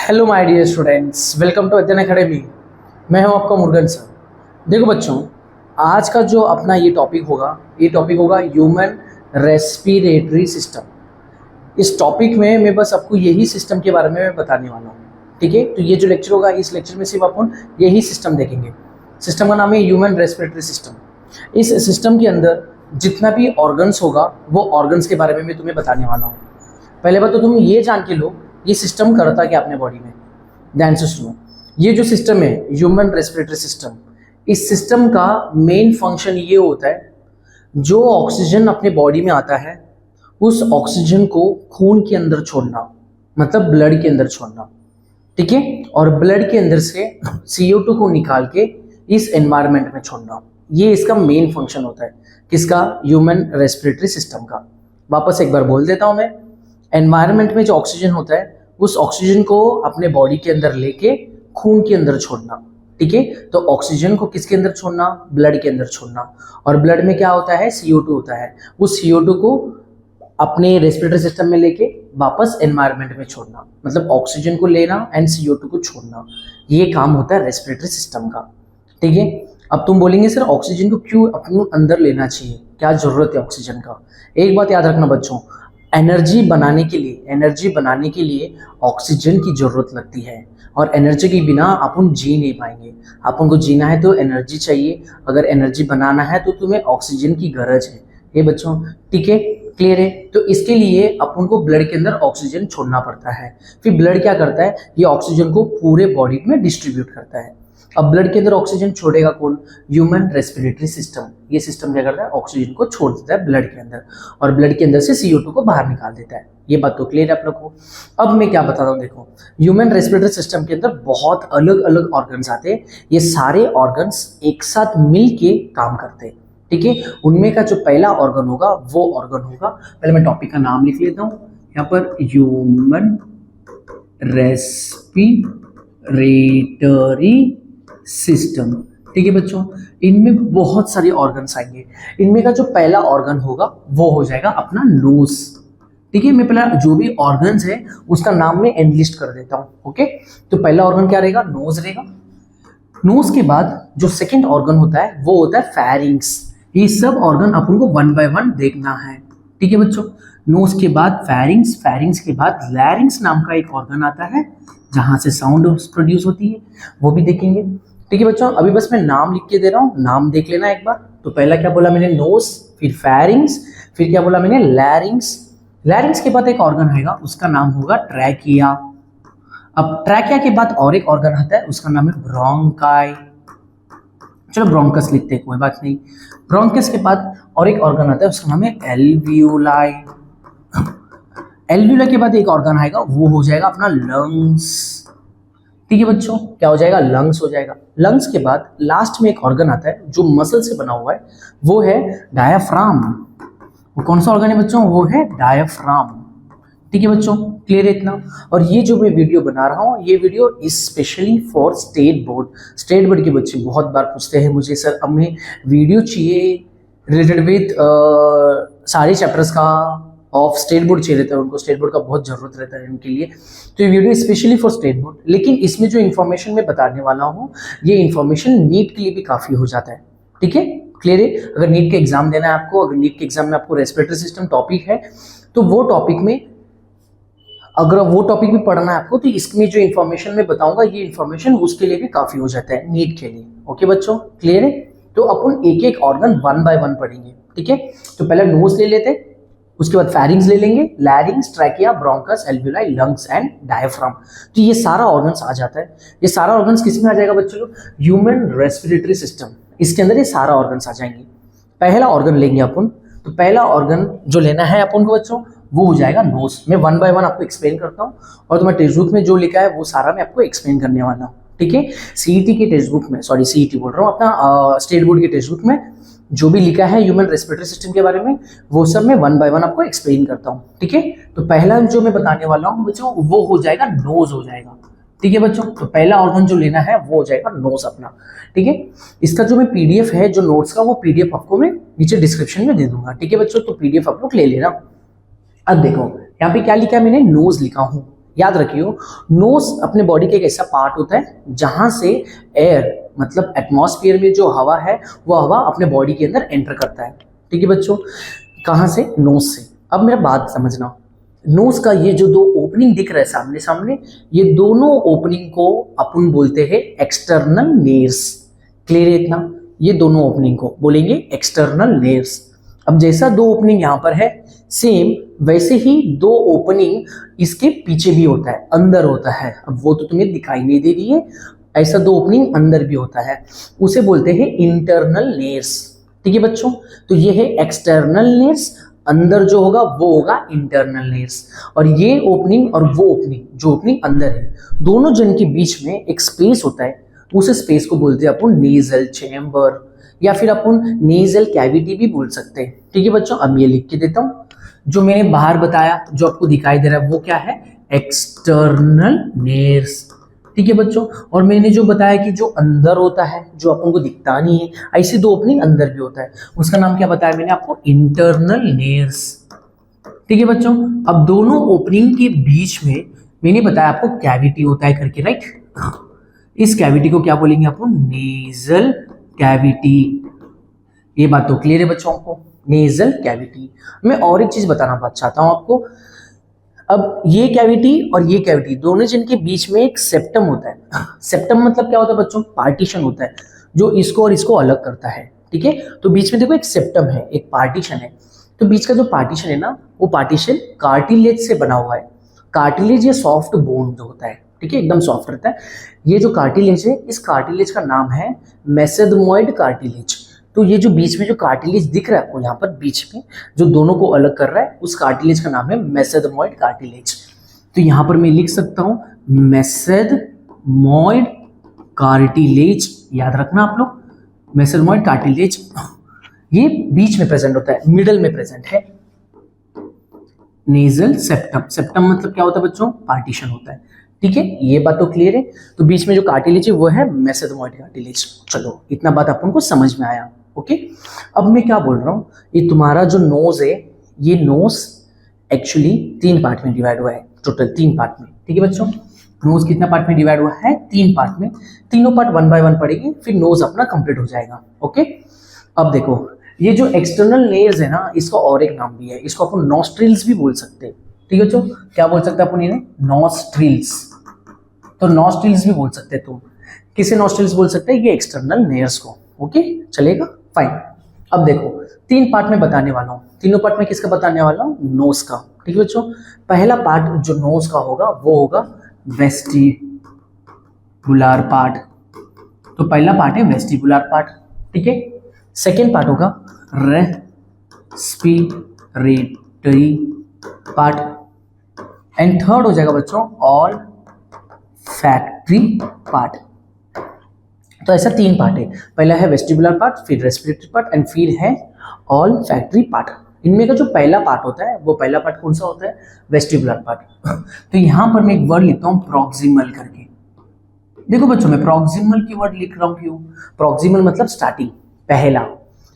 Hello my dear students, welcome to Adhyayan Academy. मैं हूं आपका मुर्गन सर। देखो बच्चों, आज का जो अपना ये टॉपिक होगा ह्यूमन रेस्पिरेटरी सिस्टम। इस टॉपिक में मैं बस आपको यही सिस्टम के बारे में मैं बताने वाला हूँ। ठीक है, तो ये जो लेक्चर होगा, इस लेक्चर में सिर्फ अपन यही सिस्टम देखेंगे। सिस्टम का नाम है ह्यूमन रेस्पिरेटरी सिस्टम। इस सिस्टम के अंदर जितना भी ऑर्गन्स होगा वो ऑर्गन्स के बारे में मैं तुम्हें बताने वाला हूँ। पहले बात तो तुम ये जान के लो ये सिस्टम करता क्या अपने बॉडी में। ध्यान से सुनो, ये जो सिस्टम है ह्यूमन रेस्पिरेटरी सिस्टम, इस सिस्टम का मेन फंक्शन ये होता है, जो ऑक्सीजन अपने बॉडी में आता है उस ऑक्सीजन को खून के अंदर छोड़ना, मतलब ब्लड के अंदर छोड़ना। ठीक है, और ब्लड के अंदर से CO2 को निकाल के इस एनवायरनमेंट में छोड़ना। ये इसका मेन फंक्शन होता है, किसका? ह्यूमन रेस्पिरेटरी सिस्टम का। वापस एक बार बोल देता हूं मैं, एनवायरनमेंट में जो ऑक्सीजन होता है उस ऑक्सीजन को अपने बॉडी के अंदर लेके खून के अंदर छोड़ना। ठीक है, तो ऑक्सीजन को किसके अंदर छोड़ना? ब्लड के अंदर छोड़ना। और ब्लड में क्या होता है? CO2 होता है। उस CO2 को अपने रेस्पिरेटरी सिस्टम में लेके वापस एनवायरनमेंट में छोड़ना, मतलब ऑक्सीजन को लेना एंड CO2 को छोड़ना। ये काम होता है रेस्पिरेटरी सिस्टम का। ठीक है, अब तुम बोलेंगे सर ऑक्सीजन को क्यों अपने अंदर लेना चाहिए, क्या जरूरत है ऑक्सीजन का? एक बात याद रखना बच्चों, एनर्जी बनाने के लिए ऑक्सीजन की जरूरत लगती है, और एनर्जी के बिना अपन जी नहीं पाएंगे। अपन को जीना है तो एनर्जी चाहिए, अगर एनर्जी बनाना है तो तुम्हें ऑक्सीजन की गरज है। ये बच्चों ठीक है, क्लियर है? तो इसके लिए अपन को ब्लड के अंदर ऑक्सीजन छोड़ना पड़ता है। फिर ब्लड क्या करता है? ये ऑक्सीजन को पूरे बॉडी में डिस्ट्रीब्यूट करता है। अब ब्लड के अंदर ऑक्सीजन छोड़ेगा कौन? Human respiratory system. ये सिस्टम क्या करता है? ऑक्सीजन को छोड़ देता है ब्लड के अंदर, और ब्लड के अंदर से CO2 को बाहर निकाल देता है। ये बात तो क्लियर है आप लोग को? अब मैं क्या बता रहा हूँ, देखो, ह्यूमन रेस्पिरेटरी सिस्टम के अंदर बहुत अलग अलग ऑर्गन्स आते हैं। ये सारे ऑर्गन्स एक साथ मिल के काम करते हैं। ठीक है, उनमें का जो पहला ऑर्गन होगा वो ऑर्गन होगा, पहले मैं टॉपिक का नाम लिख लेता हूँ यहाँ पर, ह्यूमन रेस्पिरेटरी सिस्टम। ठीक है बच्चों, इनमें बहुत सारे ऑर्गन्स आएंगे। इनमें का जो पहला ऑर्गन होगा वो हो जाएगा अपना नोज। ठीक है, मैं पहला जो भी ऑर्गन्स है उसका नाम में एनलिस्ट कर देता हूँ। ओके, तो पहला ऑर्गन क्या रहेगा? नोज रहेगा। नोज के बाद जो सेकंड ऑर्गन होता है वो होता है फेरिंग्स। ये सब ऑर्गन अपन को वन बाय वन देखना है। ठीक है बच्चों, नोज के बाद फेरिंग्स, फेरिंग्स के बाद लैरिंग्स नाम का एक ऑर्गन आता है जहां से साउंड प्रोड्यूस होती है, वो भी देखेंगे। ठीक है बच्चों, अभी बस मैं नाम लिख के दे रहा हूँ, नाम देख लेना एक बार। तो पहला क्या बोला मैंने? नोज, फिर फेरिंग्स, फिर क्या बोला मैंने? लैरिंग्स। लैरिंग्स के बाद एक ऑर्गन आएगा, उसका नाम होगा ट्रैकिया। अब ट्रैकिया के बाद और एक ऑर्गन आता है, उसका नाम है ब्रोंकाई। चलो ब्रोंकस लिखते हैं, कोई बात नहीं। ब्रोंकस के बाद और एक ऑर्गन आता है, उसका नाम है एल्वियोलाई। एल्वियोलाई के बाद एक ऑर्गन आएगा, वो हो जाएगा अपना लंग्स। ठीक है बच्चों, क्या हो जाएगा? लंग्स हो जाएगा। लंग्स के बाद लास्ट में एक ऑर्गन आता है जो मसल से बना हुआ है, वो है डायाफ्राम। वो कौन सा ऑर्गन है बच्चों? वो है डायाफ्राम। ठीक है बच्चों, क्लियर है इतना? और ये जो मैं वीडियो बना रहा हूँ, ये video specially for state board. State board के बच्चे बहुत बार पूछते हैं मुझे, सर हमें वीडियो चाहिए रिलेटेड विद सारे चैप्टर्स का ऑफ स्टेट बोर्ड चाहिए रहता है उनको, स्टेट बोर्ड का बहुत जरूरत रहता है उनके लिए। तो ये video specially for state board, लेकिन इसमें जो इन्फॉर्मेशन मैं बताने वाला हूँ ये इन्फॉर्मेशन नीट के लिए भी काफ़ी हो जाता है। ठीक है, क्लियर है? अगर नीट का एग्जाम देना है आपको, अगर नीट के एग्जाम में आपको रेस्पिरेटरी सिस्टम टॉपिक है तो वो टॉपिक में, अगर वो टॉपिक भी पढ़ना है आपको, तो इसमें जो इन्फॉर्मेशन मैं बताऊंगा ये इन्फॉर्मेशन उसके लिए भी काफ़ी हो जाता है नीट के लिए। ओके बच्चों, क्लियर है? तो अपन एक एक ऑर्गन वन बाय वन पढ़ेंगे। ठीक है, तो पहले नोज ले लेते हैं, उसके बाद फेरिंग्स ले लेंगे, लैरिंग्स, trachea, bronchus, alveoli, lungs and diaphragm. तो ये सारा ऑर्गन्स आ जाता है। ये सारा ऑर्गन्स किस में आ जाएगा बच्चों? ह्यूमन रेस्पिरेटरी सिस्टम, इसके अंदर ये सारा ऑर्गन्स आ जाएंगे। पहला ऑर्गन लेंगे अपन, तो पहला ऑर्गन जो लेना है अपन को बच्चों वो हो जाएगा नोज। मैं वन बाय वन आपको एक्सप्लेन करता हूँ, और तुम्हारे टेक्स्ट बुक में जो लिखा है वो सारा मैं आपको एक्सप्लेन करने वाला हूँ। ठीक है, सीईटी के टेक्स्ट बुक में, सॉरी सीईटी बोल रहा हूँ, अपना स्टेट बोर्ड के टेक्स्ट बुक में जो भी लिखा है ह्यूमन रेस्पिरेटरी सिस्टम के बारे में वो सब मैं वन बाय वन आपको एक्सप्लेन करता हूँ। ठीक है, तो पहला जो मैं बताने वाला हूँ बच्चों वो हो जाएगा नोज हो जाएगा। ठीक है बच्चों, तो पहला ऑर्गन जो लेना है वो हो जाएगा नोज अपना। ठीक है, इसका जो मैं PDF है जो नोट्स का, वो PDF आपको मैं नीचे डिस्क्रिप्शन में दे दूंगा। ठीक है बच्चों, तो PDF आप लोग ले लेना। अब देखो यहाँ पे क्या लिखा है मैंने? नोज लिखा हूँ। याद रखियो, नोज अपने बॉडी का एक ऐसा पार्ट होता है जहां से एयर मतलब एटमॉस्फेयर में जो हवा है वो हवा अपने बॉडी के अंदर एंटर करता है। ठीक है बच्चों, कहाँ से? नोज से। अब मेरा बात समझना, नोज का ये जो दो ओपनिंग दिख रहा है सामने सामने, ये दोनों ओपनिंग को अपन बोलते हैं एक्सटर्नल नेयर्स। क्लियर है इतना? ये दोनों ओपनिंग को बोलेंगे एक्सटर्नल नेयर्स। अब जैसा दो ओपनिंग यहाँ पर है, सेम वैसे ही दो ओपनिंग इसके पीछे भी होता है, अंदर होता है। अब वो तो तुम्हें दिखाई नहीं दे रही है, ऐसा दो ओपनिंग अंदर भी होता है, उसे बोलते हैं इंटरनल नेयर्स। ठीक है बच्चों, तो ये है एक्सटर्नल नेयर्स, अंदर जो होगा वो होगा इंटरनल नेयर्स। और ये ओपनिंग और वो ओपनिंग, जो ओपनिंग अंदर है, दोनों जन के बीच में एक स्पेस होता है, उस स्पेस को बोलते हैं अपन नेजल चैम्बर या फिर अपन नेजल कैविटी भी बोल सकते हैं। ठीक है बच्चों, अब ये लिख के देता हूं, जो मैंने बाहर बताया जो आपको दिखाई दे रहा है वो क्या है? एक्सटर्नल नेयर्स। ठीक है बच्चों, और मैंने जो बताया कि जो अंदर होता है, जो अपन को दिखता नहीं है, ऐसे दो ओपनिंग अंदर भी होता है, उसका नाम क्या बताया मैंने आपको? इंटरनल नेयर्स। ठीक है बच्चों, अब दोनों ओपनिंग के बीच में मैंने बताया आपको कैविटी होता है करके, राइट? इस कैविटी को क्या बोलेंगे अपन? Nasal cavity. ये बात तो क्लियर है बच्चों को? Nasal cavity. मैं और एक चीज बताना चाहता हूं आपको। अब ये कैविटी और ये कैविटी दोनों जिनके बीच में एक सेप्टम होता है। सेप्टम मतलब क्या होता है बच्चों? पार्टीशन होता है जो इसको और इसको अलग करता है। ठीक है, तो बीच में देखो एक सेप्टम है, एक पार्टीशन है। तो बीच का जो पार्टीशन है ना, वो पार्टीशन कार्टिलेज से बना हुआ है। कार्टिलेज ये सॉफ्ट बोन जो होता है, ठीक है, एकदम सॉफ्ट रहता है। ये जो कार्टिलेज है, इस कार्टिलेज का नाम है मेसेडमॉइड कार्टिलेज। तो ये जो बीच में जो कार्टिलेज दिख रहा है आपको यहाँ पर बीच में, जो दोनों को अलग कर रहा है, उस कार्टिलेज का नाम है मेसेडमॉइड कार्टिलेज। तो यहाँ पर मैं लिख सकता हूँ मेसेडमॉइड कार्टिलेज। याद रखना आप लोग, मेसेडमॉइड कार्टिलेज ये बीच में प्रेजेंट होता है, मिडल में प्रेजेंट है। नेजल सेप्टम, सेप्टम मतलब क्या होता है बच्चों? पार्टीशन होता है। ठीक है, ये बात तो क्लियर है। तो बीच में जो कार्टिलेज है वो है मेसेडमॉइड कार्टिलेज। चलो, इतना बात अपन को समझ में आया। ओके, अब मैं क्या बोल रहा हूँ, ये तुम्हारा जो नोज है, ये नोज एक्चुअली 3 पार्ट में डिवाइड हुआ है, टोटल 3 पार्ट में। ठीक है बच्चों, नोज कितना पार्ट में डिवाइड हुआ है? 3 पार्ट में। तीनों पार्ट 1 बाय 1 पढ़ेगी, फिर नोज अपना कंप्लीट हो जाएगा। ओके, अब देखो, ये जो एक्सटर्नल लेयर्स है ना, इसका और एक नाम भी है, इसको अपन नॉस्ट्रिल्स भी बोल सकते हैं। ठीक है बच्चों, क्या बोल सकते हैं अपन इन्हें? नॉस्ट्रिल्स। तो नॉस्ट्रिल्स भी बोल सकते हैं तुम। किसे नॉस्ट्रिल्स बोल सकते हैं? ये एक्सटर्नल लेयर्स को। ओके, चलेगा, फाइन। अब देखो, 3 पार्ट में बताने वाला हूँ। तीनों पार्ट में किसका बताने वाला हूँ? नोज का। ठीक है बच्चों, पहला पार्ट जो नोज का होगा वो होगा वेस्टिबुलर पार्ट। तो पहला पार्ट है वेस्टिबुलर पार्ट। ठीक है, सेकेंड पार्ट होगा रेस्पिरेटरी पार्ट, एंड थर्ड हो जाएगा बच्चों ऑल फैक्ट्री पार्ट। तो ऐसा 3 पार्ट है, पहला है वेस्टिबुलर पार्ट, फिर रेस्पिरेटरी पार्ट, एंड फिर है ऑल फैक्ट्री पार्ट। इनमें का जो पहला पार्ट होता है, वो पहला पार्ट कौन सा होता है? Vestibular part. तो यहां पर मैं एक वर्ड लिखता हूं प्रॉक्सिमल करके। देखो बच्चों, मैं प्रॉक्सिमल की वर्ड लिख रहा हूं, क्यों? प्रॉक्सिमल मतलब स्टार्टिंग, पहला।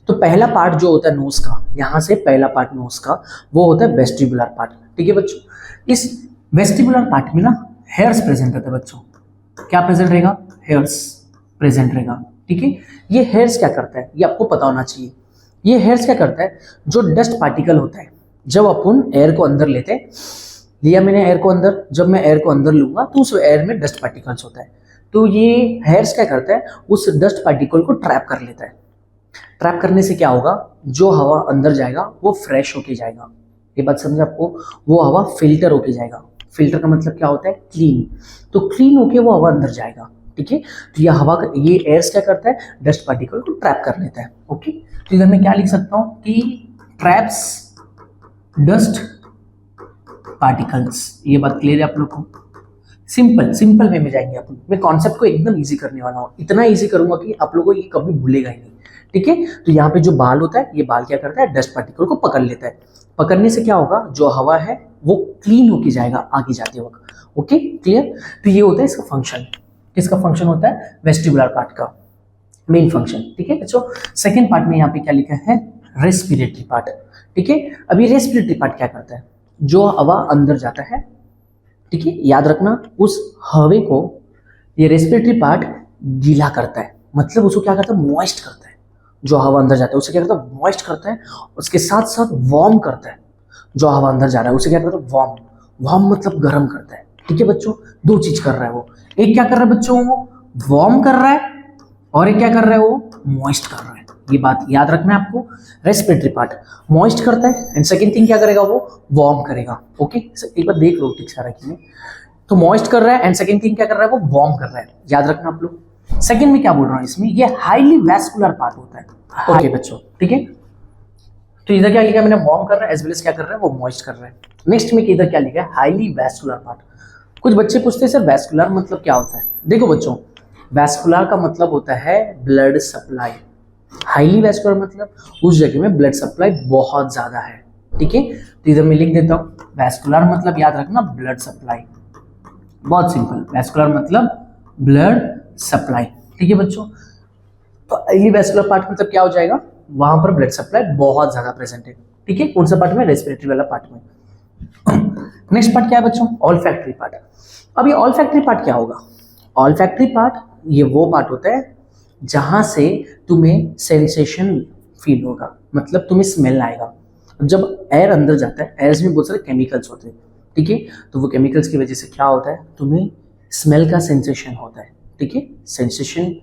तो पहला पार्ट जो होता है नोज का, यहां से पहला पार्ट नोज का, वो होता है वेस्टिबुलर पार्ट। ठीक है बच्चों, इस वेस्टिबुलर पार्ट में ना हेयर्स प्रेजेंट रहता है बच्चों। क्या प्रेजेंट रहेगा? हेयर्स प्रेजेंट रहेगा। ठीक है, ये हेयर्स क्या करता है, ये आपको पता होना चाहिए। ये हेयर्स क्या करता है, जो डस्ट पार्टिकल होता है, जब अपन एयर को अंदर लेते हैं, लिया मैंने एयर को अंदर, जब मैं एयर को अंदर लूंगा तो उस एयर में डस्ट पार्टिकल्स होता है। तो ये हेयर्स क्या करता है, उस डस्ट पार्टिकल को ट्रैप कर लेता है। ट्रैप करने से क्या होगा, जो हवा अंदर जाएगा वो फ्रेश होके जाएगा। ये बात समझ आपको? वो हवा फिल्टर होके जाएगा। फिल्टर का मतलब क्या होता है? क्लीन। तो क्लीन होके वो हवा अंदर जाएगा। ठीक है, तो ये हवा, ये एयर्स क्या करता है, डस्ट पार्टिकल को ट्रैप कर लेता है। ओके, तो इधर मैं क्या लिख सकता हूँ कि ट्रैप्स डस्ट पार्टिकल्स। ये बात क्लियर है आप लोग को? सिंपल वे में जाएंगे अपन। मैं कॉन्सेप्ट को एकदम इजी करने वाला हूँ, इतना इजी करूंगा कि आप लोगों को ये कभी भूलेगा ही नहीं। ठीक है, तो यहाँ पे जो बाल होता है, ये बाल क्या करता है, डस्ट पार्टिकल को पकड़ लेता है। पकड़ने से क्या होगा, जो हवा है वो क्लीन होके जाएगा आगे जाते वक्त। Okay, clear? तो ये होता है इसका फंक्शन। किसका फंक्शन होता है? वेस्टिबुलर पार्ट का मेन फंक्शन। ठीक है बच्चों, सेकेंड पार्ट में यहाँ पे क्या लिखा है? Respiratory part. ठीक है, अभी रेस्पिरेटरी पार्ट क्या करता है, जो हवा अंदर जाता है ठीक है, याद रखना उस हवा को ये रेस्पिरेटरी पार्ट गीला करता है, मतलब उसको क्या करता है, मॉइस्ट करता है। जो हवा अंदर जाता है उसे क्या करता है, मॉइस्ट करता है। उसके साथ साथ वार्म करता है, जो हवा अंदर जा रहा है उसे क्या करता है, वार्म। वार्म मतलब गर्म करता है। ठीक है बच्चों, दो चीज कर रहा है वो। एक क्या कर रहा है बच्चों, वो वार्म कर रहा है, और एक क्या कर रहा है, वो मॉइस्ट कर रहा है। ये बात याद रखना है आपको। रेस्पिरेटरी पार्ट मॉइस्ट करता है एंड सेकंड थिंग क्या करेगा, वो वार्म करेगा। ओके, एक बार देख लो ठीक से रखिए। तो मॉइस्ट कर रहा है एंड सेकंड थिंग क्या कर रहा है, वो वार्म कर रहा है। याद रखना आप लोग। सेकंड में क्या बोल रहा हूँ, इसमें ये हाईली वैस्कुलर पार्ट होता है। ओके बच्चों, ठीक है। तो इधर क्या लिखा मैंने, वार्म कर रहा है एज वेल एज क्या कर रहा है, वो मॉइस्ट कर रहा है। नेक्स्ट में इधर क्या लिखा है, हाईली वैस्कुलर पार्ट। कुछ बच्चे पूछते हैं सर वैस्कुलर मतलब क्या होता है। देखो बच्चों, वैस्कुलर का मतलब होता है ब्लड सप्लाई। हाईली वैस्कुलर मतलब उस जगह में ब्लड सप्लाई बहुत ज्यादा है। ठीक है, तो इधर मैं लिख देता हूँ वैस्कुलर मतलब याद रखना ब्लड सप्लाई। बहुत सिंपल, वैस्कुलर मतलब ब्लड सप्लाई। ठीक है बच्चों, तो हाईली वैस्कुलर पार्ट मतलब क्या हो जाएगा, वहां पर ब्लड सप्लाई बहुत ज्यादा प्रेजेंट है। ठीक है, कौन सा पार्ट में, रेस्पिरेटरी वाला पार्ट में। नेक्स्ट पार्ट क्या है बच्चों, ऑल्फैक्टरी पार्ट। अब ये ऑल्फैक्टरी पार्ट क्या होगा, ऑल्फैक्टरी पार्ट ये वो पार्ट होता है जहां से तुम्हें सेंसेशन फील होगा, मतलब तुम्हें स्मेल आएगा। जब एयर अंदर जाता है, एयर में बहुत सारे केमिकल्स होते हैं। ठीक है, तो वो केमिकल्स की वजह से क्या होता है, तुम्हें स्मेल का सेंसेशन होता है। ठीक है, सेंसेशन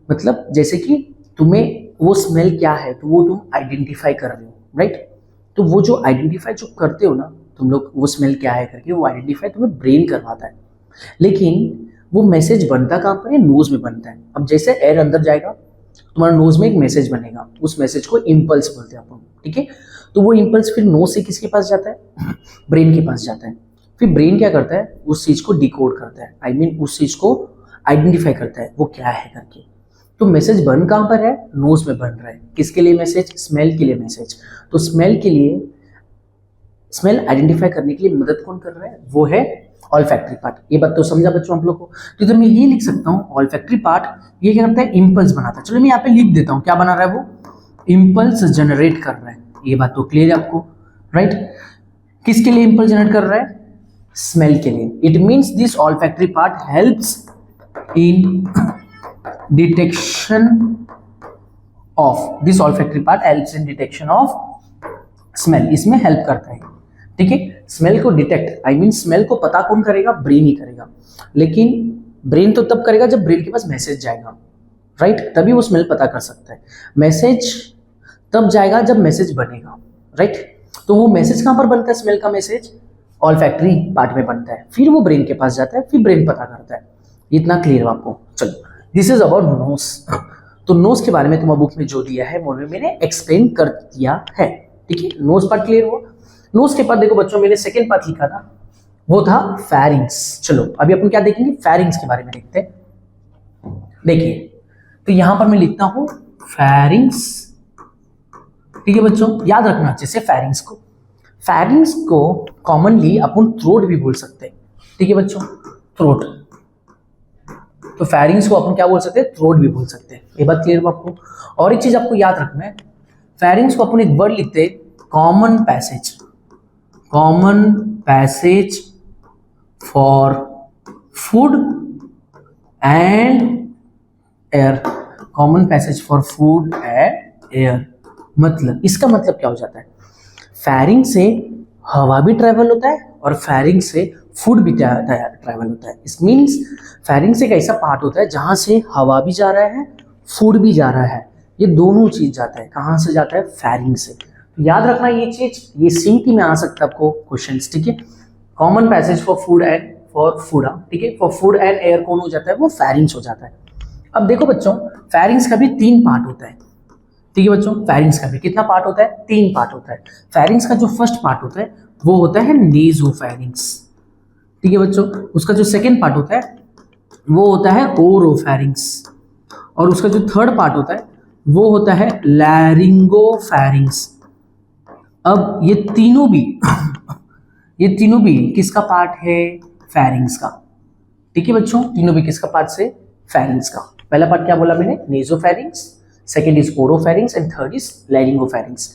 मतलब जैसे कि तुम्हें वो स्मेल क्या है, तो वो तुम आइडेंटिफाई कर रहे हो, राइट। तो वो जो आइडेंटिफाई जो करते हो ना तुम लोग, वो स्मेल क्या है करके वो आइडेंटिफाई तुम्हें ब्रेन करवाता है। लेकिन वो मैसेज बनता कहाँ पर है, नोज में बनता है। अब जैसे एयर अंदर जाएगा तुम्हारा नोज में एक मैसेज बनेगा, उस मैसेज को इम्पल्स बोलते हैं अपन। ठीक है, तो वो इम्पल्स फिर नोज से किसके पास जाता है, ब्रेन के पास जाता है। फिर ब्रेन क्या करता है, उस चीज को डिकोड करता है, आई मीन उस चीज को आइडेंटिफाई करता है वो क्या है करके। तो मैसेज बन कहाँ पर है, नोज में बन रहा है। किसके लिए मैसेज, स्मेल के लिए मैसेज। तो स्मेल के लिए, स्मेल आइडेंटिफाई करने के लिए मदद कौन कर रहा है, वो है ऑल्फैक्टरी पार्ट। ये बात तो समझा बच्चों आप लोग को। तो मैं ये लिख सकता हूँ ऑल्फैक्टरी पार्ट ये क्या करता है, इम्पल्स बनाता है। चलो मैं यहाँ पे लिख देता हूँ क्या बना रहा है, वो इम्पल्स जनरेट कर रहा है। ये बात तो क्लियर है आपको, राइट। किसके लिए इम्पल्स जनरेट कर रहा है, स्मेल के लिए। It means this olfactory part helps in detection of, this olfactory part helps in detection of smell, इसमें हेल्प करता है। ठीक है, स्मेल को डिटेक्ट, आई मीन स्मेल को पता कौन करेगा, ब्रेन ही करेगा। लेकिन ब्रेन तो तब करेगा जब ब्रेन के पास मैसेज जाएगा, राइट, तभी वो स्मेल पता कर सकता है। मैसेज तब जाएगा जब मैसेज बनेगा, राइट। तो वो मैसेज कहाँ पर बनता है, स्मेल का मैसेज ऑल्फैक्टरी पार्ट में बनता है, फिर वो ब्रेन के पास जाता है, फिर ब्रेन पता करता है। इतना क्लियर है आपको। चलो, दिस इज अबाउट नोज। तो नोज के बारे में तुम्हारे बुक में जो दिया है वो मैंने एक्सप्लेन कर दिया है। ठीक है, नोज पार्ट क्लियर हुआ। नोज के बाद देखो बच्चों मैंने सेकेंड पार्ट लिखा था, वो था फेरिंग्स। चलो अभी अपन क्या देखेंगे, फेरिंग्स के बारे में देखते हैं। देखिए, तो यहां पर मैं लिखता हूं फेरिंग्स। ठीक है बच्चों, याद रखना अच्छे से फेरिंग्स को। फेरिंग्स को कॉमनली अपन थ्रोट भी बोल सकते हैं। ठीक है बच्चों, थ्रोट। तो फेरिंग्स को अपन क्या बोल सकते हैं, थ्रोट भी बोल सकते हैं। ये बात क्लियर है आपको। और एक चीज आपको याद रखना है, फेरिंग्स को अपन एक वर्ड लिखते हैं, common passage. Common passage for food and air. Common passage for food and air मतलब, इसका मतलब क्या हो जाता है, फेरिंग से हवा भी ट्रैवल होता है और फेरिंग से फूड भी ट्रैवल होता है। इस मीन्स फेरिंग से एक ऐसा पार्ट होता है जहां से हवा भी जा रहा है, फूड भी जा रहा है। ये दोनों चीज जाता है, कहां से जाता है, फेरिंग से। तो याद रखना ये चीज, ये सीटी में आ सकता है आपको क्वेश्चंस। ठीक है, common passage for food and for food, ठीक है, फॉर फूड एंड एयर कौन हो जाता है, वो फेरिंग्स हो जाता है। अब देखो बच्चों, फेरिंग्स का भी 3 पार्ट होता है। ठीक है बच्चों, फेरिंग्स का भी कितना पार्ट होता है, 3 पार्ट होता है। फेरिंग्स का जो फर्स्ट पार्ट होता है वो होता है नेसोफेरिंग्स। ठीक है बच्चों, उसका जो सेकेंड पार्ट होता है वो होता है ओरोफेरिंग्स, और उसका जो थर्ड पार्ट होता है वो होता है लैरिंगोफेरिंग्स। अब ये तीनों भी किसका पार्ट है, फेरिंग्स का। ठीक है बच्चों, तीनों भी किसका पार्ट से, फेरिंग्स का। पहला पार्ट क्या बोला मैंने, nasopharynx, second is oropharynx and third is laryngopharynx.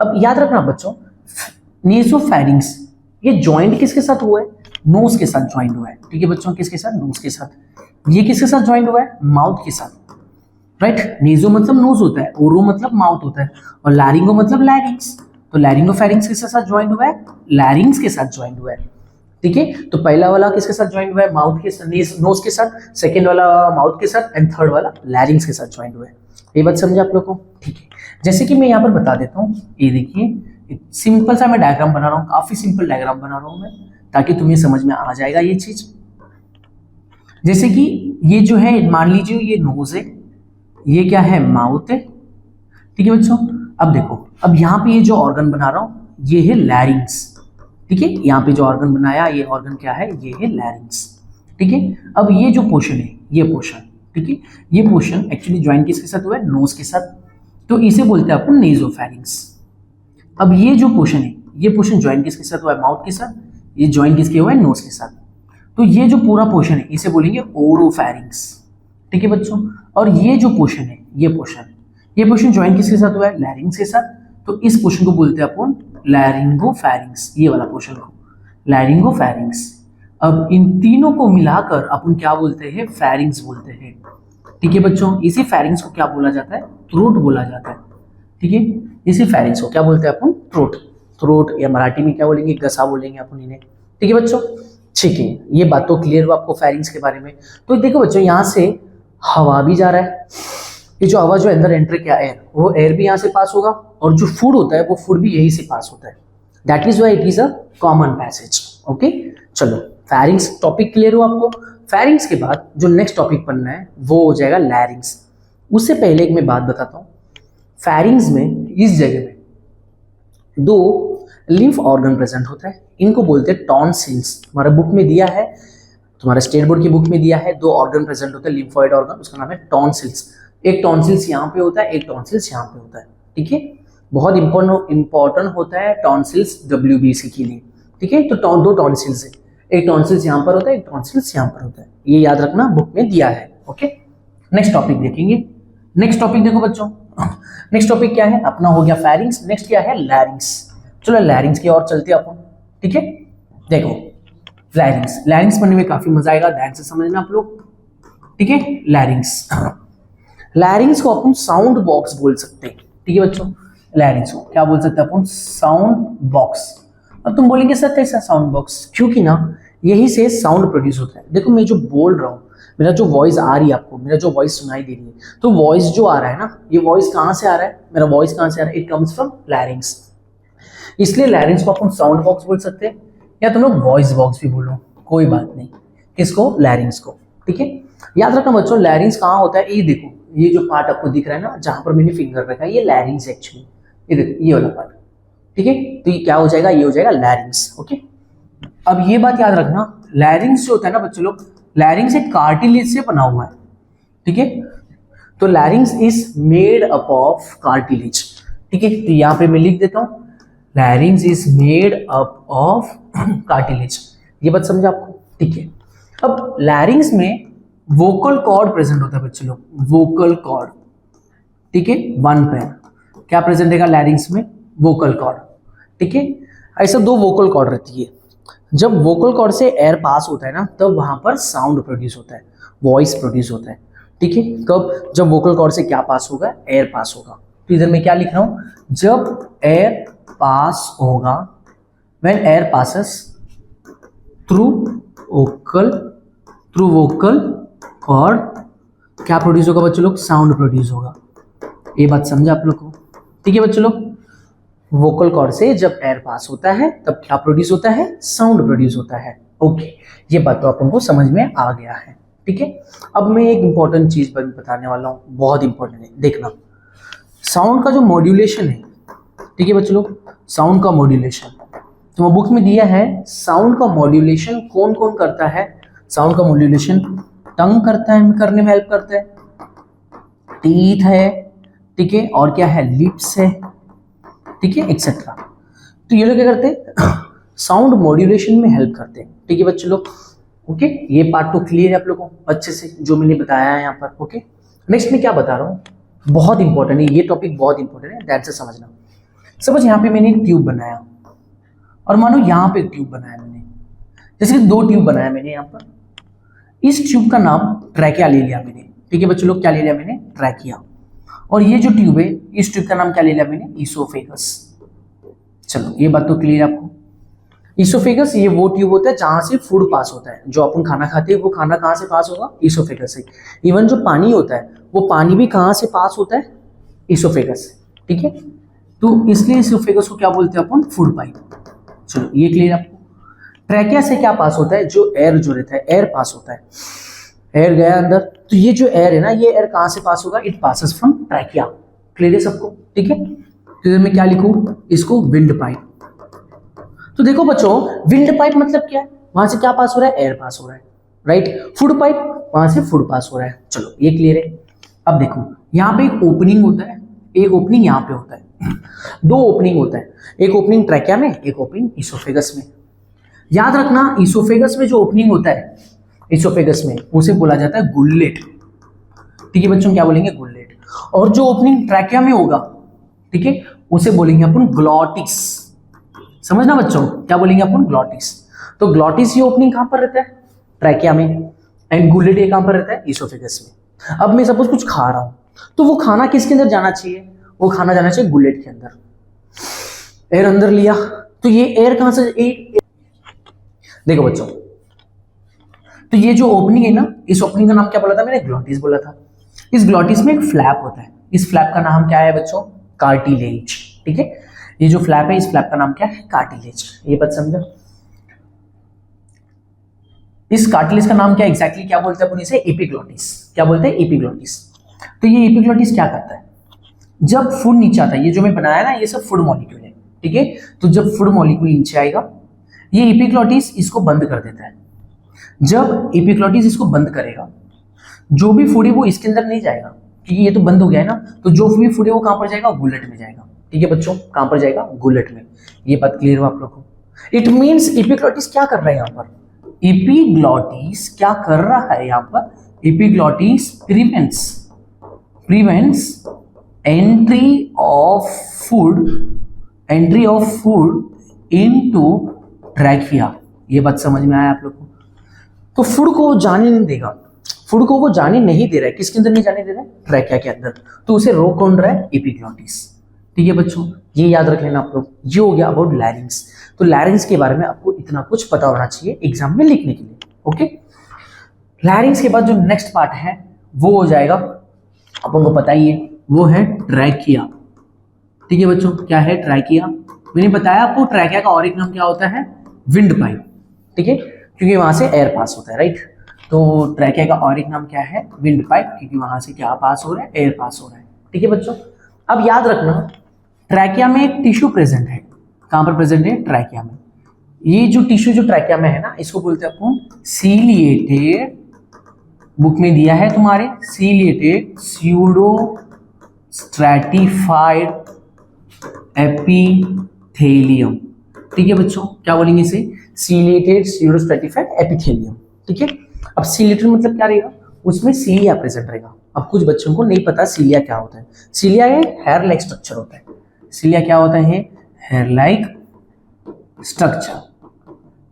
अब याद रखना बच्चों, नेसोफेरिंग्स ये जॉइंट किसके साथ हुआ है, नोज के साथ ज्वाइंट हुआ है। ठीक है बच्चों, किसके साथ? नोज के साथ। ये किसके साथ ज्वाइंट हुआ है? माउथ के साथ, राइट। नेजो मतलब नोज होता है, ओरो मतलब माउथ होता है, और लैरिंगो मतलब लैरिंग्स। तो लैरिंगो फेरिंग्स किसके साथ ज्वाइंट हुआ है? लैरिंग्स के साथ ज्वाइंट हुआ है। ठीक है, तो पहला वाला किसके साथ ज्वाइंट हुआ है? माउथ के साथ, नोज के साथ। सेकेंड वाला माउथ के साथ, एंड थर्ड वाला लैरिंग्स के साथ ज्वाइंट हुआ है। ये बात समझे आप लोग को? ठीक है, जैसे कि मैं यहाँ पर बता देता हूँ, ये देखिए सिंपल सा मैं डायग्राम बना रहा हूँ, काफी सिंपल डायग्राम बना रहा हूँ मैं, ताकि तुम्हें समझ में आ जाएगा ये चीज। जैसे कि ये जो है, मान लीजिए ये नोज है, ये क्या है? माउथ है। ठीक है बच्चों, अब देखो, अब यहाँ पे ये जो ऑर्गन बना रहा हूँ ये है लैरिंग्स। ठीक है, यहाँ पे जो ऑर्गन बनाया ये ऑर्गन क्या है? ये है लैरिंग्स। ठीक है, अब ये जो पोर्शन है, ये पोर्शन, ठीक है, ये पोर्शन एक्चुअली ज्वाइन किसके साथ हुआ है? नोज के साथ, तो इसे बोलते हैं अपन नेजोफैरिंग्स। अब ये जो पोर्शन है, ये पोर्शन ज्वाइन किसके साथ हुआ है? माउथ के साथ। ये ज्वाइन किसके हुआ है? नोज के साथ। तो ये जो पूरा पोर्शन है इसे बोलेंगे ओरोफैरिंग्स। ठीक है बच्चों, और ये जो पोर्शन है, ये पोर्शन ज्वाइन किसके साथ हुआ है? लैरिंग्स के साथ। तो इस पोर्शन को बोलते हैं अपन लैरिंगोफैरिंग्स, ये वाला पोर्शन को लैरिंगोफैरिंग्स। अब इन तीनों को मिलाकर अपन क्या बोलते हैं? फैरिंग्स बोलते हैं। ठीक है बच्चों, इसी फैरिंग्स को क्या बोला जाता है? थ्रोट बोला जाता है। ठीक है, इसी फैरिंग्स को क्या बोलते हैं अपन? थ्रोट। थ्रोट या मराठी में क्या बोलेंगे? गसा बोलेंगे अपन इन्हें। ठीक है बच्चों, ठीक है, ये बात तो क्लियर हुआ आपको फैरिंग्स के बारे में। तो देखो बच्चों, यहाँ से हवा भी जा रहा है, ये जो हवा जो अंदर एंटर किया एयर, वो एयर भी यहाँ से पास होगा, और जो फूड होता है वो फूड भी यहीं से पास होता है। That is why it is a common passage. Okay, चलो फैरिंग्स टॉपिक क्लियर हो आपको। फैरिंग्स के बाद जो नेक्स्ट टॉपिक पढ़ना है वो हो जाएगा लैरिंग्स। उससे पहले एक मैं बात बताता हूँ, फैरिंग्स में इस जगह में दो लिम्फ ऑर्गन प्रेजेंट होता है, इनको बोलते हैं टॉन्सिल्स। तुम्हारा बुक में दिया है, तुम्हारे स्टेट बोर्ड की बुक में दिया है, दो ऑर्गन प्रेजेंट होते हैं लिम्फोइड ऑर्गन, उसका नाम है टॉन्सिल्स। एक टॉन्सिल्स यहाँ पे होता है, एक टॉन्सिल्स यहाँ पे होता है। ठीक है, बहुत इंपॉर्टेंट होता है टॉन्सिल्स WBC के लिए। ठीक है, तो दो टॉन्सिल्स है, एक टॉन्सिल्स यहाँ पर होता है, एक टॉन्सिल्स यहाँ पर होता है, ये याद रखना, बुक में दिया है। ओके, नेक्स्ट टॉपिक देखेंगे। नेक्स्ट टॉपिक देखो बच्चों, नेक्स्ट टॉपिक क्या है अपना? हो गया फैरिंग्स। नेक्स्ट क्या है? लैरिंग्स। चलो लैरिंग्स की ओर चलते हैं अपन। ठीक है, देखो लैरिंग्स पढ़ने में काफी मजा आएगा, ध्यान से समझना आप लोग। ठीक है, लैरिंग्स को अपन साउंड बॉक्स बोल सकते हैं। ठीक है बच्चों, लैरिंग्स को क्या बोल सकते हैं अपन? Sound box. अब तुम बोलेंगे सर कैसा साउंड बॉक्स? क्योंकि ना यही से साउंड प्रोड्यूस होता है। देखो मैं जो बोल रहा हूँ, मेरा जो वॉइस आ रही है आपको, मेरा जो वॉइस सुनाई दे रही है, तो वॉइस जो आ रहा है ना, ये वॉइस कहाँ से आ रहा है? मेरा वॉइस कहाँ से आ रहा है? It comes from लैरिंग्स। इसलिए लैरिंग्स को अपन साउंड बॉक्स बोल सकते हैं, या तुम लोग वॉइस बॉक्स भी बोलो, कोई बात नहीं। किसको? लैरिंग्स को। ठीक है, याद रखना बच्चों, लैरिंग्स कहाँ होता है? ये देखो, ये जो पार्ट आपको दिख रहा है ना, जहां पर मैंने फिंगर रखा है, ये लैरिंग्स एक्चुअली। ये देखो, ये वाला पार्ट। ठीक है, तो ये क्या हो जाएगा? ये हो जाएगा लैरिंग्स। ओके, अब ये बात याद रखना, लैरिंग्स जो होता है ना बच्चों लोग, लैरिंग्स एक कार्टिलेज से बना हुआ है। ठीक है, तो लैरिंग्स is made up of cartilage. ठीक है, तो यहाँ पे मैं लिख देता हूँ, लैरिंग्स is made up of cartilage. ये बात समझा आपको? ठीक है, अब लैरिंग्स में वोकल कॉर्ड प्रेजेंट होता है बच्चों लोग, वोकल कॉर्ड। ठीक है, वन पेयर क्या प्रेजेंट रहेगा लैरिंग्स में? Vocal cord. ठीक है, ऐसा दो वोकल कॉर्ड रहती है। जब वोकल कॉर्ड से एयर पास होता है ना, तब वहां पर साउंड प्रोड्यूस होता है, वॉइस प्रोड्यूस होता है। ठीक है, कब? जब वोकल कॉर्ड से क्या पास होगा? एयर पास होगा। तो इधर मैं क्या लिख रहा हूं? जब एयर पास होगा, when air passes through vocal cord, क्या प्रोड्यूस होगा बच्चों लोग? साउंड प्रोड्यूस होगा। ये बात समझा आप लोग को? ठीक है बच्चों लोग, वोकल कॉर्ड से जब एयर पास होता है तब क्या प्रोड्यूस होता है? साउंड प्रोड्यूस होता है। ओके, ये बात तो अपन को समझ में आ गया है। ठीक है, अब मैं एक इंपॉर्टेंट चीज बताने वाला हूँ, बहुत इंपॉर्टेंट है, देखना। साउंड का जो मॉड्यूलेशन है, ठीक है बच्चों लोग, साउंड का मॉड्यूलेशन तो बुक में दिया है। साउंड का मॉड्यूलेशन कौन कौन करता है? साउंड का मॉड्यूलेशन टंग करता है, करने में हेल्प करता है, टीथ है, ठीक है, और क्या है? लिप्स है, ठीक है, एक्सेट्रा। तो ये लोग क्या करते हैं? साउंड मॉड्यूलेशन में हेल्प करते हैं। ठीक है बच्चों लोग, ओके, ये पार्ट तो क्लियर है आप लोगों को अच्छे से, जो मैंने बताया है यहाँ पर। ओके, नेक्स्ट मैं क्या बता रहा हूँ, बहुत इंपॉर्टेंट है ये टॉपिक, बहुत इंपॉर्टेंट है, ध्यान से समझना। सपोज यहाँ पे मैंने एक ट्यूब बनाया, और मानो यहाँ पे एक ट्यूब बनाया मैंने, जैसे कि 2 ट्यूब बनाया मैंने यहाँ पर, इस ट्यूब का नाम ट्रैकिया ले लिया मैंने, ठीक है बच्चों लोग, क्या ले लिया मैंने, ट्रैकिया। और ये जो ट्यूब है, इस ट्यूब का नाम क्या ले लिया मैंने, ईसोफेगस। चलो ये बात तो क्लियर आपको। ईसोफेगस ये वो ट्यूब होता है जहां से फूड पास होता है, जो अपन खाना खाते हैं वो खाना कहाँ से पास होगा, ईसोफेगस से। इवन जो पानी होता है वो पानी भी कहाँ से पास होता है, ईसोफेगस से, ठीक है। तो इसलिए ईसोफेगस को क्या बोलते हैं अपन, फूड पाइप। चलो ये क्लियर आपको। ट्रैकिया से क्या पास होता है, जो एयर जो रहता है, एयर पास होता है, एयर गया अंदर, तो ये जो एयर है ना, ये एयर कहाँ से पास होगा, it passes from trachea. Clear है सबको, ठीक है। तो इधर मैं क्या लिखूं, इसको विंड पाइप। तो देखो बच्चों, विंड पाइप मतलब क्या है, वहां से क्या पास हो रहा है, एयर पास हो रहा है, राइट। फूड पाइप, वहां से फूड पास हो रहा है। चलो ये क्लियर है। अब देखो यहाँ पे एक ओपनिंग होता है, एक ओपनिंग यहाँ पे होता है, 2 ओपनिंग होता है, एक ओपनिंग ट्रैकिया में, एक ओपनिंग ईसोफेगस में। याद रखना, ईसोफेगस में जो ओपनिंग होता है, ईसोफेगस में, उसे बोला जाता है गुल्लेट, ठीक है बच्चों, क्या बोलेंगे, गुल्लेट। और जो ओपनिंग ट्रैकिया में होगा, ठीक है, उसे बोलेंगे अपन ग्लॉटिस। समझना बच्चों, क्या बोलेंगे अपन, ग्लॉटिस। तो ग्लॉटिस ये ओपनिंग कहां पर रहता है, ट्रैकिया में, एंड गुल्लेट ये कहां पर रहता है, ईसोफेगस में। अब मैं सपोज कुछ खा रहा हूं, तो वो खाना किसके अंदर जाना चाहिए, वो खाना जाना चाहिए गुल्लेट के अंदर। एयर अंदर लिया, तो ये एयर कहां से, देखो बच्चों, तो ये जो ओपनिंग है ना, इस ओपनिंग का नाम क्या बोला था मैंने, ग्लॉटिस बोला था। इस ग्लॉटिस में एक फ्लैप होता है, इस फ्लैप का नाम क्या है बच्चों, कार्टिलेज, ठीक है। ये जो फ्लैप है, इस फ्लैप का नाम क्या है, कार्टिलेज। ये बात समझा। इस कार्टिलेज का नाम क्या एग्जैक्टली क्या बोलते हैं अपन इसे, एपिग्लॉटिस। क्या बोलते हैं, एपिग्लॉटिस। तो ये एपिग्लॉटिस क्या करता है, जब फूड नीचे आता है, ये जो मैं बनाया ना, ये सब फूड मॉलिक्यूल है, ठीक है। तो जब फूड मॉलिक्यूल नीचे आएगा, ये एपिग्लॉटिस इसको बंद कर देता है। जब एपिग्लॉटिस इसको बंद करेगा, जो भी फूड है वो इसके अंदर नहीं जाएगा, क्योंकि ये तो बंद हो गया है ना। तो जो भी फूड है वो कहां पर जाएगा, गुल्लेट में जाएगा, ठीक है बच्चों, कहां पर जाएगा, गुल्लेट में। ये बात क्लियर हो आप लोग को। इट मींस एपिग्लॉटिस क्या कर रहा है यहाँ पर, एपिग्लॉटिस क्या कर रहा है यहाँ पर, epiglottis prevents entry of food into trachea. ये बात समझ में आया आप लोग को। तो फूड को जाने नहीं देगा, फूड को वो जाने नहीं दे रहा है, किसके अंदर नहीं जाने दे रहा है, ट्रैकिया के अंदर। तो उसे रोक कौन रहा है, एपिग्लॉटिस, ठीक है बच्चों। ये याद रख लेना आप लोग। ये हो गया अबाउट लैरिंग्स। तो लैरिंग्स के बारे में आपको इतना कुछ पता होना चाहिए एग्जाम में लिखने के लिए, ओके। लैरिंग्स के बाद जो नेक्स्ट पार्ट है वो हो जाएगा, अपन को पता ही है, वो है ट्रैकिया, ठीक है बच्चों। क्या है, ट्रैकिया। मैंने बताया आपको ट्रैकिया का और एक नाम क्या होता है, विंड पाइप, ठीक है, क्योंकि वहां से एयर पास होता है, राइट। तो ट्रैकिया का और एक नाम क्या है, विंड पाइप, क्योंकि वहां से क्या पास हो रहा है, एयर पास हो रहा है, ठीक है बच्चों। अब याद रखना, ट्रैकिया में एक टिश्यू प्रेजेंट है, कहां पर प्रेजेंट है, ट्रैकिया में। ये जो टिश्यू जो ट्रैकिया में है ना, इसको बोलते हैं अपन सीलिएटेड, बुक में दिया है तुम्हारे, सीलिएटेड स्यूडो स्ट्रैटिफाइड एपिथेलियम, ठीक है बच्चों। क्या बोलेंगे इसे, सीलिएटेड स्यूडो स्ट्रैटिफाइड एपिथेलियम, ठीक है। अब सीलिएटेड मतलब क्या रहेगा, उसमें सीलिया प्रेजेंट रहेगा। अब कुछ बच्चों को नहीं पता सीलिया क्या होता है। सीलिया ये हेयर लाइक स्ट्रक्चर होता है। सीलिया क्या होता है, हेयर लाइक स्ट्रक्चर,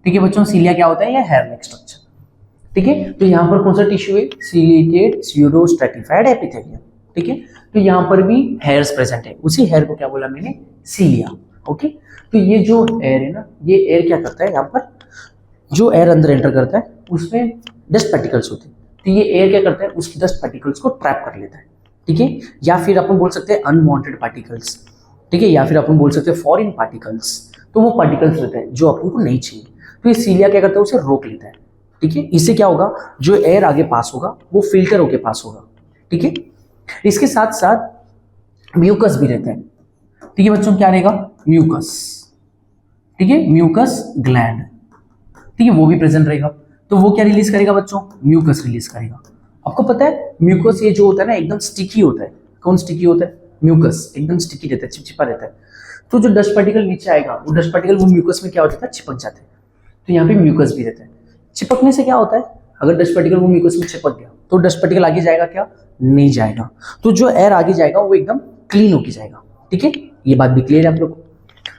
ठीक है बच्चों। सीलिया क्या होता है, ये हेयर लाइक स्ट्रक्चर, ठीक है। तो यहाँ पर कौन सा टिश्यू है, सीलिएटेड स्यूडो स्ट्रैटिफाइड एपिथेलियम, ठीक है। तो यहाँ पर भी हेयर्स प्रेजेंट है, उसी हेयर को क्या बोला मैंने, सीलिया, ओके। तो ये जो एयर है ना, ये एयर क्या करता है, यहाँ पर जो एयर अंदर एंटर करता है उसमें डस्ट पार्टिकल्स होते हैं। तो ये एयर क्या करता है, उसकी डस्ट पार्टिकल्स को ट्रैप कर लेता है, ठीक है। या फिर अपन बोल सकते हैं अनवांटेड पार्टिकल्स, ठीक है, या फिर अपन बोल सकते हैं फॉरेन पार्टिकल्स। तो वो पार्टिकल्स रहते हैं जो अपन को नहीं चाहिए, तो ये सीलिया क्या करता है, उसे रोक लेता है, ठीक है। इससे क्या होगा, जो एयर आगे पास होगा वो फिल्टर होके पास होगा, ठीक है। इसके साथ साथ म्यूकस भी रहता है, ठीक है बच्चों। क्या रहेगा, म्यूकस, ठीक है, म्यूकस ग्लैंड, ठीक है, वो भी प्रेजेंट रहेगा। तो वो क्या रिलीज करेगा बच्चों, म्यूकस रिलीज करेगा। आपको पता है म्यूकस ये जो होता है ना, एकदम स्टिकी होता है। कौन स्टिकी होता है, म्यूकस एकदम स्टिकी रहता है, चिपचिपा रहता है। तो जो डस्ट पार्टिकल नीचे आएगा, वो डस्ट पार्टिकल वो म्यूकस में क्या हो जाता है, चिपक जाते हैं। तो यहाँ पे म्यूकस भी रहता है। चिपकने से क्या होता है, अगर डस्ट पार्टिकल वो म्यूकस में चिपक गया तो डस्ट पार्टिकल आगे जाएगा क्या, नहीं जाएगा। तो जो एयर आगे जाएगा वो एकदम क्लीन होके जाएगा, ठीक है। ये बात भी क्लियर है आप लोग को।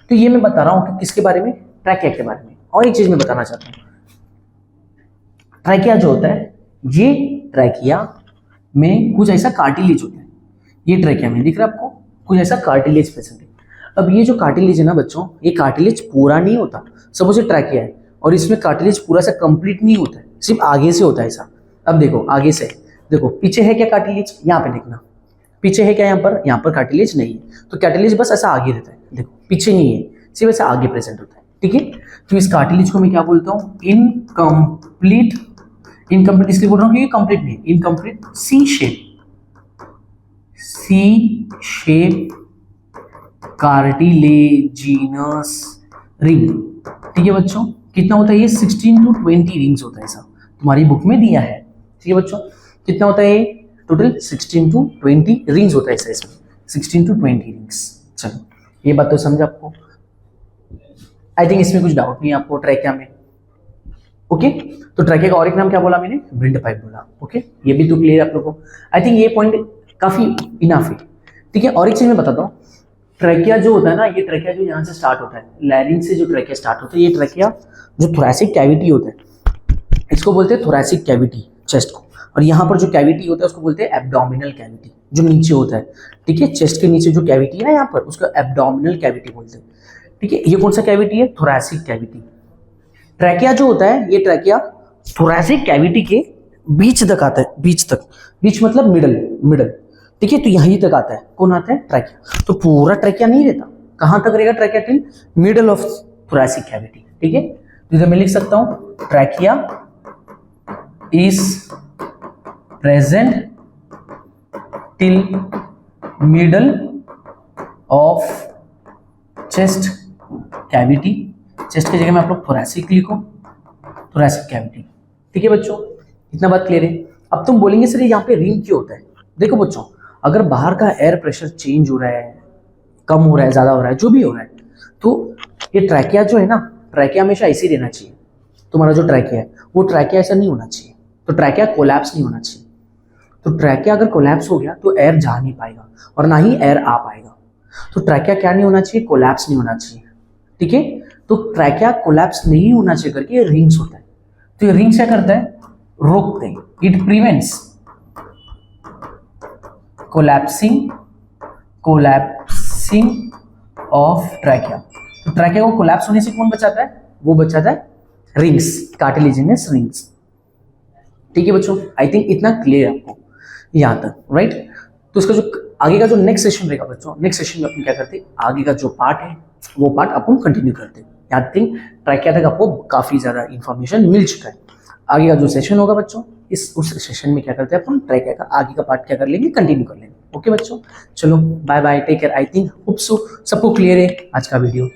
तो ये मैं बता रहा हूँ कि किसके बारे में, ट्रैकिया के बारे में। और एक चीज मैं बताना चाहता हूँ, ट्रैकिया जो होता है, ये ट्रैकिया में कुछ ऐसा कार्टिलेज होता है, ये ट्रैकिया में दिख रहा है आपको, कुछ ऐसा कार्टिलेज प्रेजेंट है। अब ये जो कार्टिलेज है ना बच्चों, ये कार्टिलेज पूरा नहीं होता। सपोज ये ट्रैकिया है और इसमें कार्टिलेज पूरा सा कंप्लीट नहीं होता है, सिर्फ आगे से होता है ऐसा। अब देखो आगे से, देखो पीछे है क्या कार्टिलेज, यहाँ पे देखना, पीछे है क्या यहाँ पर कार्टिलेज नहीं है, तो कार्टिलेज बस ऐसा आगे रहता है, देखो पीछे नहीं है, सिर्फ ऐसा आगे प्रेजेंट होता है, ठीक है। तो इस कार्टिलेज को मैं क्या बोलता हूँ, इनकम्प्लीट। इनकम्प्लीट इसलिए बोल रहा हूँ क्योंकि कंप्लीट नहीं, इनकम्प्लीट सी शेप कार्टिलेजिनस रिंग, ठीक है बच्चों। कितना होता है ये, 16 to 20 रिंग्स होता है, ऐसा तुम्हारी बुक में दिया है, ठीक है बच्चों। कितना होता है ये, टोटल 16 to 20 रिंग्स होता है ऐसा, इसमें 16 to 20 रिंग्स। चलो ये बात तो समझ आपको, आई थिंक इसमें कुछ डाउट नहीं है आपको ट्रैकिया में, ओके। तो ट्रैकिया का और एक नाम क्या बोला मैंने, विंड पाइप बोला, ओके। ये भी तो क्लियर है आप लोगों को, आई थिंक ये पॉइंट काफी इनफ है, ठीक है। और एक चीज मैं बताता हूँ, ट्रैकिया जो होता है ना, ये ट्रैकिया जो यहाँ से स्टार्ट होता है, लैरिंग से जो ट्रैकिया स्टार्ट होता है, ये ट्रैकिया जो थोरैसिक कैविटी होता है, इसको बोलते हैं थोरैसिक कैविटी, चेस्ट को। और यहाँ पर जो कैविटी होता है उसको बोलते हैं एब्डोमिनल कैविटी, जो नीचे होता है, ठीक है। चेस्ट के नीचे जो कैविटी है ना यहाँ पर, उसको एब्डोमिनल कैविटी बोलते हैं, ठीक है। ये कौन सा कैविटी है, थोरैसिक कैविटी। ट्रैकिया जो होता है, ये ट्रैकिया थोरैसिक कैविटी के बीच तक आता है, बीच मतलब मिडल, ठीक है। तो यहीं तक आता है, कौन आता है, ट्रैकिया। तो पूरा ट्रैकिया नहीं रहता, कहां तक रहेगा trachea, till middle of thoracic cavity, ठीक है। तो इधर मैं लिख सकता हूं, trachea is present till middle of chest cavity. Chest की जगह में आप लोग थोरैसिक लिखो, थोरैसिक कैविटी, ठीक है बच्चों। इतना बात क्लियर है। अब तुम बोलेंगे सर यहाँ पे रिंग क्यों होता है, देखो बच्चों, अगर बाहर का एयर प्रेशर चेंज हो रहा है, कम हो रहा है, ज्यादा हो रहा है, जो भी हो रहा है, तो ये ट्रैकिया जो है ना, ट्रैकिया हमेशा ऐसे ही रहना चाहिए। तुम्हारा जो ट्रैकिया है वो ट्रैकिया ऐसा नहीं होना चाहिए, तो ट्रैकिया कोलैप्स नहीं होना चाहिए। तो ट्रैकिया अगर कोलैप्स हो गया तो एयर जा नहीं पाएगा और ना ही एयर आ पाएगा। तो ट्रैकिया क्या नहीं होना चाहिए, कोलैप्स नहीं होना चाहिए, ठीक है। तो ट्रैकिया कोलैप्स नहीं होना चाहिए करके ये रिंग्स होता है। तो ये रिंग्स क्या करता है, रोकते हैं, it prevents collapsing of trachea. तो ट्रैकिया को कोलैप्स होने से कौन बचाता है, वो बचाता है रिंग्स, कार्टिलेजिनस रिंग्स, ठीक है बच्चों। आई थिंक इतना क्लियर है आपको यहाँ तक, राइट। तो इसका जो आगे का जो नेक्स्ट सेशन रहेगा बच्चों, नेक्स्ट सेशन में अपन क्या करते हैं, आगे का जो पार्ट है वो पार्ट अपन कंटिन्यू करते हैं। आई थिंक ट्रैकिया तक आपको काफी ज्यादा इंफॉर्मेशन मिल चुका है। आगे का जो सेशन होगा बच्चों, उस सेशन में क्या करते हैं अपन, ट्रैकिया का आगे का पार्ट क्या कर लेंगे, कंटिन्यू कर लेंगे, ओके बच्चों। चलो bye bye, take care. I think hope so सबको क्लियर है आज का वीडियो।